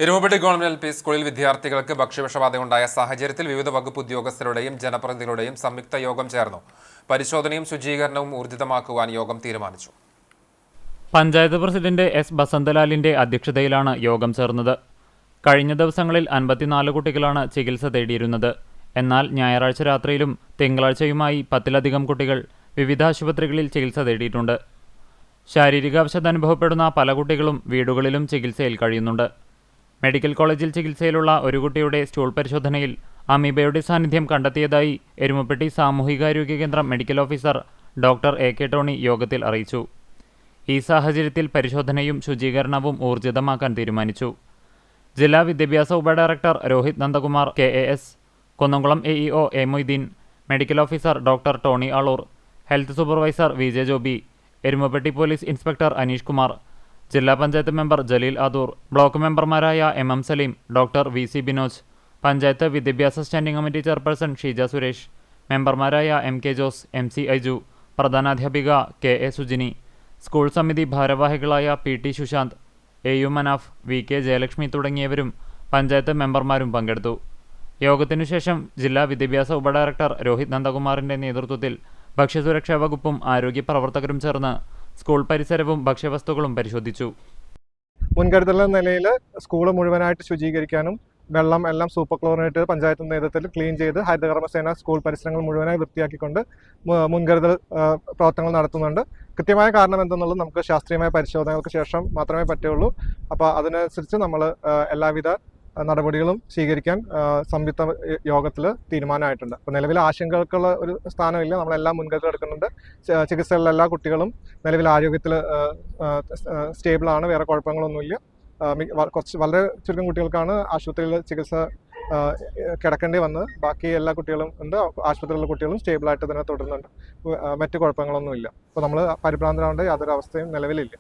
Erumapetty government L P സ്കൂളിൽ വിദ്യാർത്ഥികൾക്ക് ഭക്ഷ്യവിഷബാധയുണ്ടായ സാഹചര്യത്തിൽ വിവിധ വകുപ്പ് ഉദ്യോഗസ്ഥരുടെയും ജനപ്രതിനിധികളുടെയും സംയുക്ത യോഗം ചേർന്നു. പരിശോധനയും ശുചീകരണവും ഊർജിതമാക്കുവാൻ യോഗം തീരുമാനിച്ചു. പഞ്ചായത്ത് പ്രസിഡന്റ് എസ് ബസന്തലാലിന്റെ അധ്യക്ഷതയിലാണ് യോഗം ചേർന്നത്. കഴിഞ്ഞ ദിവസങ്ങളിൽ 54 കുട്ടികളാണ് ചികിത്സ തേടിയിരുന്നത്. എന്നാൽ ഞായറാഴ്ച രാത്രിയിലും തിങ്കളാഴ്ചയുമായി 10-ലധികം കുട്ടികൾ വിവിധ ആശുപത്രികളിൽ ചികിത്സ തേടിയിട്ടുണ്ട്. ശാരീരിക അവശത അനുഭവപ്പെടുന്ന പല കുട്ടികളും വീടുകളിലും ചികിത്സയിൽ കഴിയുന്നുണ്ട്. മെഡിക്കൽ കോളേജിൽ ചികിത്സയിലുള്ള ഒരു കുട്ടിയുടെ സ്റ്റൂൾ പരിശോധനയിൽ അമീബയുടെ സാന്നിധ്യം കണ്ടെത്തിയതായി എരുമപ്പെട്ടി സാമൂഹികാരോഗ്യ കേന്ദ്രം medical officer doctor AK Tony യോഗത്തിൽ അറിയിച്ചു. ഈ സാഹചര്യത്തിൽ പരിശോധനയും ശുചീകരണവും ഊർജിതമാക്കാൻ തീരുമാനിച്ചു. ജില്ലാ വിദ്യാഭ്യാസ ഉപഡയറക്ടർ Rohit Nandakumar KAS, Kunnamkulam AEO A Moideen, medical officer doctor Tony Aloor, health supervisor VJ Joby, Erumapetty police inspector Aneesh Kumar, ജില്ലാ പഞ്ചായത്ത് മെമ്പർ ജലീൽ ആദൂർ, ബ്ലോക്ക് മെമ്പർമാരായ MM Saleem, doctor VC Binoj, panchayat വിദ്യാഭ്യാസ standing committee chairperson Sheeja Suresh, മെമ്പർമാരായ MK ജോസ്, MC ഐജു, പ്രധാനാധ്യാപിക KA സുജിനി, സ്കൂൾ സമിതി ഭാരവാഹികളായ PT Sushant, AU Manaf, VK Jayalakshmi തുടങ്ങിയവരും പഞ്ചായത്ത് മെമ്പർമാരും പങ്കെടുത്തു. യോഗത്തിനുശേഷം ജില്ലാ വിദ്യാഭ്യാസ ഉപഡയറക്ടർ രോഹിത് നന്ദകുമാറിന്റെ നേതൃത്വത്തിൽ ഭക്ഷ്യസുരക്ഷാ വകുപ്പും ആരോഗ്യ പ്രവർത്തകരും ചേർന്ന് സ്കൂൾ പരിസരവും ഭക്ഷ്യവസ്തുക്കളും പരിശോധിച്ചു. മുൻകരുതൽ നിലയിൽ സ്കൂൾ മുഴുവനായിട്ട് ശുചീകരിക്കാനും വെള്ളം എല്ലാം സൂപ്പർ ക്ലോറിനേറ്റ് പഞ്ചായത്ത് നേതൃത്വത്തിൽ ക്ലീൻ ചെയ്ത് ഹരിതകർമ്മസേന സ്കൂൾ പരിസരങ്ങൾ മുഴുവനായി വൃത്തിയാക്കിക്കൊണ്ട് മുൻകരുതൽ പ്രവർത്തനങ്ങൾ നടത്തുന്നുണ്ട്. കൃത്യമായ കാരണം എന്തെന്നുള്ളത് നമുക്ക് ശാസ്ത്രീയമായ പരിശോധനകൾക്ക് ശേഷം മാത്രമേ പറ്റുള്ളൂ. അപ്പോൾ അതിനനുസരിച്ച് നമ്മൾ എല്ലാവിധ നടപടികളും സ്വീകരിക്കാൻ സംയുക്ത യോഗത്തിൽ തീരുമാനമായിട്ടുണ്ട്. അപ്പോൾ നിലവിൽ ആശങ്കകൾക്കുള്ള ഒരു സ്ഥാനമില്ല. നമ്മളെല്ലാം മുൻകരുതൽ എടുക്കുന്നുണ്ട്. ചികിത്സയിലുള്ള എല്ലാ കുട്ടികളും നിലവിൽ ആരോഗ്യത്തിൽ സ്റ്റേബിളാണ്. വേറെ കുഴപ്പങ്ങളൊന്നുമില്ല. വളരെ ചുരുക്കം കുട്ടികൾക്കാണ് ആശുപത്രിയിൽ ചികിത്സ കിടക്കേണ്ടി വന്നത്. ബാക്കി എല്ലാ കുട്ടികളും ഉണ്ട്. ആശുപത്രിയിലുള്ള കുട്ടികളും സ്റ്റേബിളായിട്ട് തന്നെ തുടരുന്നുണ്ട്. മറ്റു കുഴപ്പങ്ങളൊന്നുമില്ല. അപ്പോൾ നമ്മൾ പരിഭ്രാന്തരാവേണ്ട യാതൊരു അവസ്ഥയും നിലവിലില്ല.